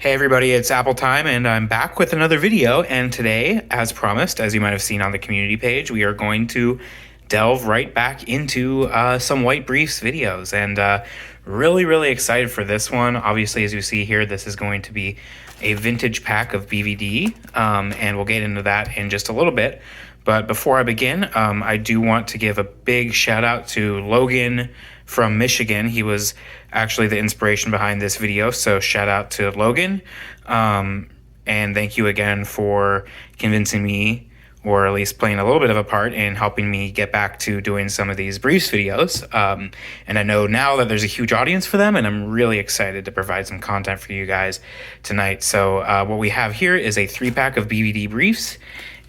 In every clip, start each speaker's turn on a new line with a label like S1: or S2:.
S1: Hey everybody, it's Apple Time and I'm back with another video, and today, as promised, as you might have seen on the community page, we are going to delve right back into some White Briefs videos, and really excited for this one. Obviously, as you see here, this is going to be a vintage pack of BVD, and we'll get into that in just a little bit. But before I begin, I do want to give a big shout out to Logan from Michigan. He was actually the inspiration behind this video, so shout out to Logan. And thank you again for convincing me, or at least playing a little bit of a part in helping me get back to doing some of these briefs videos. And I know now that there's a huge audience for them, and I'm really excited to provide some content for you guys tonight. So what we have here is a 3-pack of BVD briefs.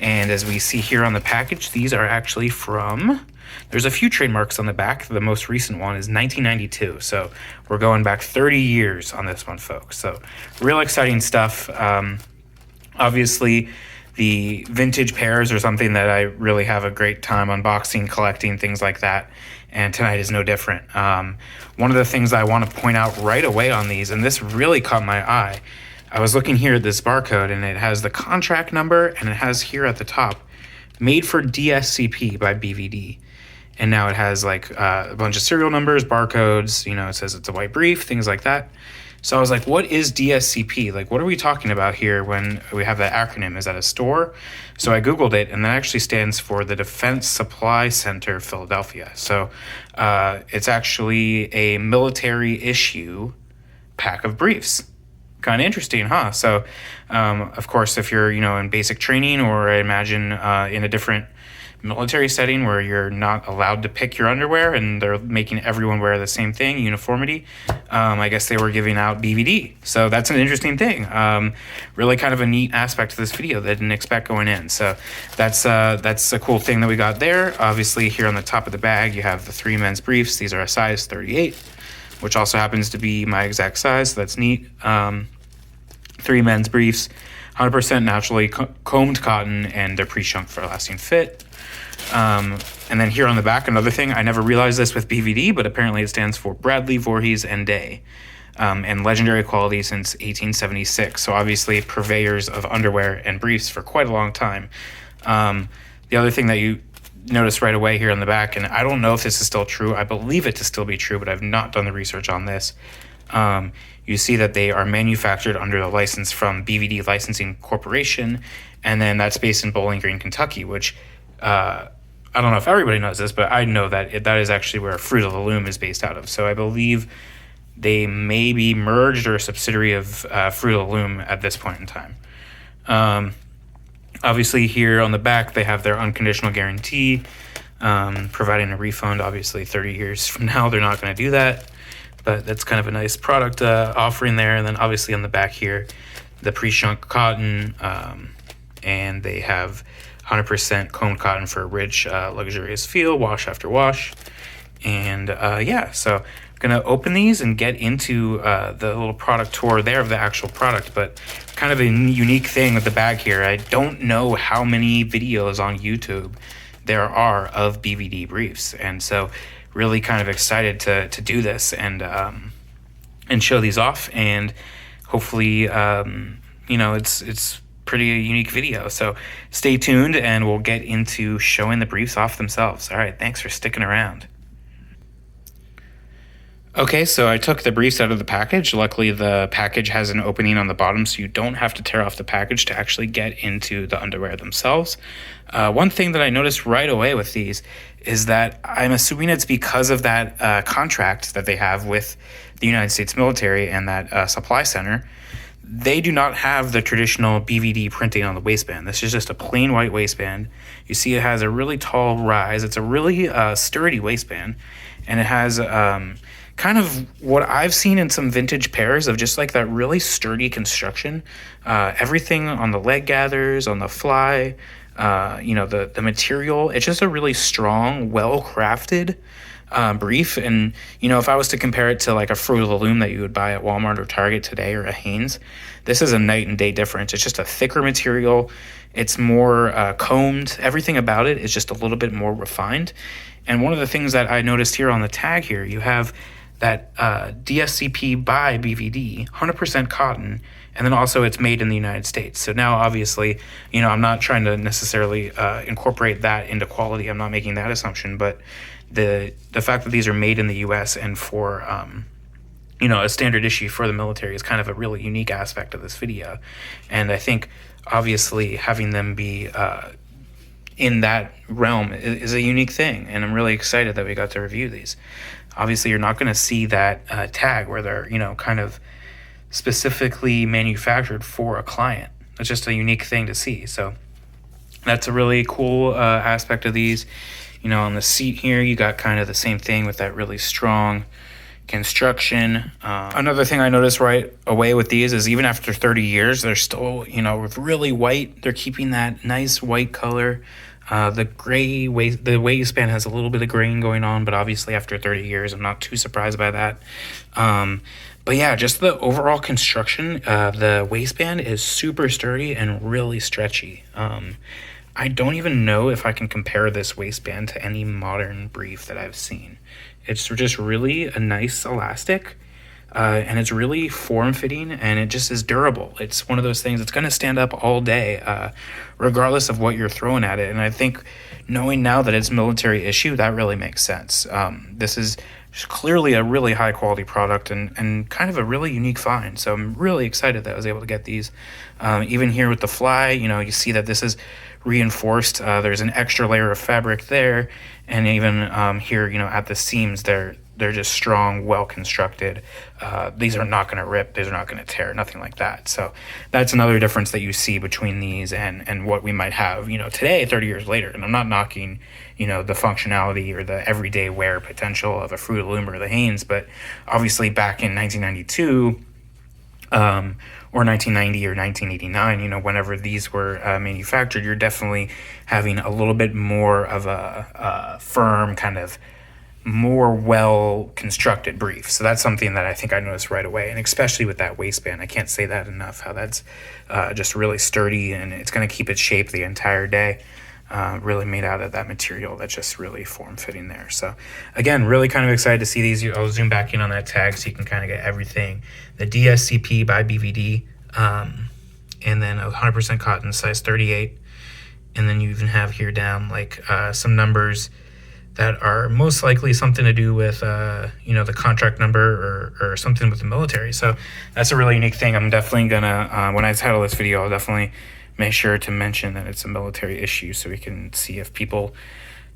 S1: And as we see here on the package, these are actually from, there's a few trademarks on the back. The most recent one is 1992. So we're going back 30 years on this one, folks. So real exciting stuff. Obviously, the vintage pairs are something that I really have a great time unboxing, collecting, things like that. And tonight is no different. One of the things I want to point out right away on these, and this really caught my eye, I was looking here at this barcode, and it has the contract number, and it has here at the top, made for DSCP by BVD. And now it has like a bunch of serial numbers, barcodes, you know, it says it's a white brief, things like that. So I was like, what is DSCP? Like, what are we talking about here when we have that acronym? Is that a store? So I Googled it, and that actually stands for the Defense Supply Center, Philadelphia. So it's actually a military issue pack of briefs. Kind of interesting, huh? So, of course, if you're, in basic training, or I imagine in a different military setting where you're not allowed to pick your underwear and they're making everyone wear the same thing, uniformity, I guess they were giving out BVD. So that's an interesting thing. Really kind of a neat aspect to this video that I didn't expect going in. So that's a cool thing that we got there. Obviously, here on the top of the bag, you have the 3 men's briefs. These are a size 38. Which also happens to be my exact size, so that's neat. 3 men's briefs, 100% naturally combed cotton, and they're pre-shrunk for a lasting fit. And then here on the back, another thing, I never realized this with BVD, but apparently it stands for Bradley, Voorhees, and Day, and legendary quality since 1876. So obviously purveyors of underwear and briefs for quite a long time. The other thing that you notice right away here on the back, and I don't know if this is still true, I believe it to still be true, but I've not done the research on this. You see that they are manufactured under the license from BVD Licensing Corporation, and then that's based in Bowling Green, Kentucky, which I don't know if everybody knows this, but I know that that is actually where Fruit of the Loom is based out of. So I believe they may be merged or a subsidiary of Fruit of the Loom at this point in time. Obviously, here on the back, they have their unconditional guarantee, providing a refund. Obviously, 30 years from now, they're not going to do that, but that's kind of a nice product offering there. And then obviously on the back here, the pre-shrunk cotton, and they have 100% combed cotton for a rich, luxurious feel, wash after wash. And yeah, so I'm going to open these and get into the little product tour there of the actual product, but kind of a unique thing with the bag here. I don't know how many videos on YouTube there are of BVD briefs, and so really kind of excited to do this and show these off, and hopefully it's pretty unique video. So stay tuned and we'll get into showing the briefs off themselves. All right, thanks for sticking around. Okay, so I took the briefs out of the package. Luckily, the package has an opening on the bottom, so you don't have to tear off the package to actually get into the underwear themselves. One thing that I noticed right away with these is that I'm assuming it's because of that contract that they have with the United States military and that supply center. They do not have the traditional BVD printing on the waistband. This is just a plain white waistband. You see it has a really tall rise. It's a really sturdy waistband, and it has kind of what I've seen in some vintage pairs of just like that really sturdy construction. Everything on the leg gathers, on the fly, the material. It's just a really strong, well-crafted brief. And, if I was to compare it to like a Fruit of the Loom that you would buy at Walmart or Target today, or a Hanes, this is a night and day difference. It's just a thicker material. It's more combed. Everything about it is just a little bit more refined. And one of the things that I noticed here on the tag here, you have that DSCP by BVD, 100% cotton, and then also it's made in the United States. So now obviously, I'm not trying to necessarily incorporate that into quality. I'm not making that assumption, but the fact that these are made in the US and for a standard issue for the military is kind of a really unique aspect of this video. And I think obviously having them be in that realm is a unique thing, and I'm really excited that we got to review these. Obviously, you're not going to see that tag where they're, kind of specifically manufactured for a client. It's just a unique thing to see. So that's a really cool aspect of these. On the seat here, you got kind of the same thing with that really strong construction. Another thing I noticed right away with these is even after 30 years, they're still, really white. They're keeping that nice white color. The waistband has a little bit of grain going on, but obviously after 30 years, I'm not too surprised by that. But yeah, just the overall construction, the waistband is super sturdy and really stretchy. I don't even know if I can compare this waistband to any modern brief that I've seen. It's just really a nice elastic. And it's really form-fitting, and it just is durable. It's one of those things that's going to stand up all day, regardless of what you're throwing at it. And I think knowing now that it's military issue, that really makes sense. This is clearly a really high-quality product and kind of a really unique find. So I'm really excited that I was able to get these. Even here with the fly, you see that this is reinforced. There's an extra layer of fabric there, and even here, at the seams, they're just strong, well constructed. These are not going to rip. These are not going to tear. Nothing like that. So that's another difference that you see between these and what we might have, today, 30 years later. And I'm not knocking, the functionality or the everyday wear potential of a Fruit of the Loom or the Hanes, but obviously back in 1992. Or 1990 or 1989, whenever these were manufactured, you're definitely having a little bit more of a firm kind of more well-constructed brief. So that's something that I think I noticed right away, and especially with that waistband. I can't say that enough, how that's just really sturdy, and it's going to keep its shape the entire day. Really made out of that material that's just really form-fitting there. So again, really kind of excited to see these. I'll zoom back in on that tag so you can kind of get everything. The DSCP by BVD, and then 100% cotton, size 38. And then you even have here down like some numbers that are most likely something to do with, the contract number or something with the military. So that's a really unique thing. I'm definitely gonna, when I title this video, I'll definitely make sure to mention that it's a military issue so we can see if people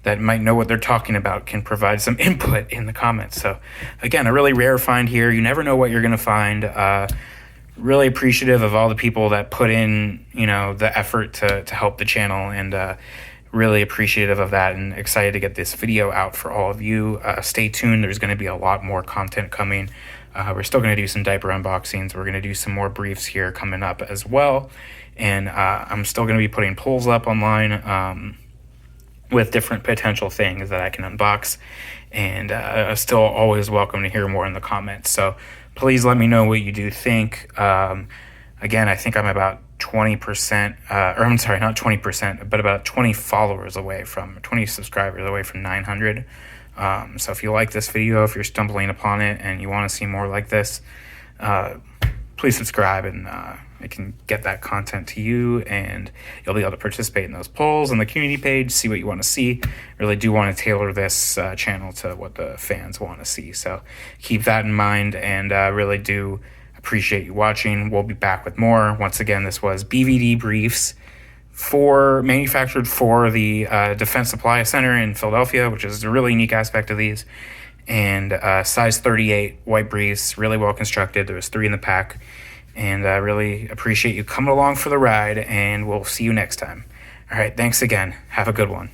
S1: that might know what they're talking about can provide some input in the comments. So again, a really rare find here. You never know what you're gonna find. Really appreciative of all the people that put in, the effort to help the channel, and really appreciative of that, and excited to get this video out for all of you. Stay tuned. There's going to be a lot more content coming. We're still going to do some diaper unboxings. We're going to do some more briefs here coming up as well. And I'm still going to be putting polls up online with different potential things that I can unbox. And still always welcome to hear more in the comments. So please let me know what you do think. Again, I think I'm about 20%, or I'm sorry, not 20%, but about 20 followers away from, 20 subscribers away from 900. So if you like this video, if you're stumbling upon it and you want to see more like this, please subscribe, and I can get that content to you, and you'll be able to participate in those polls on the community page, see what you want to see. Really do want to tailor this channel to what the fans want to see. So keep that in mind, and really do appreciate you watching. We'll be back with more. Once again, this was BVD briefs manufactured for the Defense Supply Center in Philadelphia, which is a really unique aspect of these. And size 38 white briefs, really well constructed. There was 3 in the pack. And I really appreciate you coming along for the ride, and we'll see you next time. All right, thanks again. Have a good one.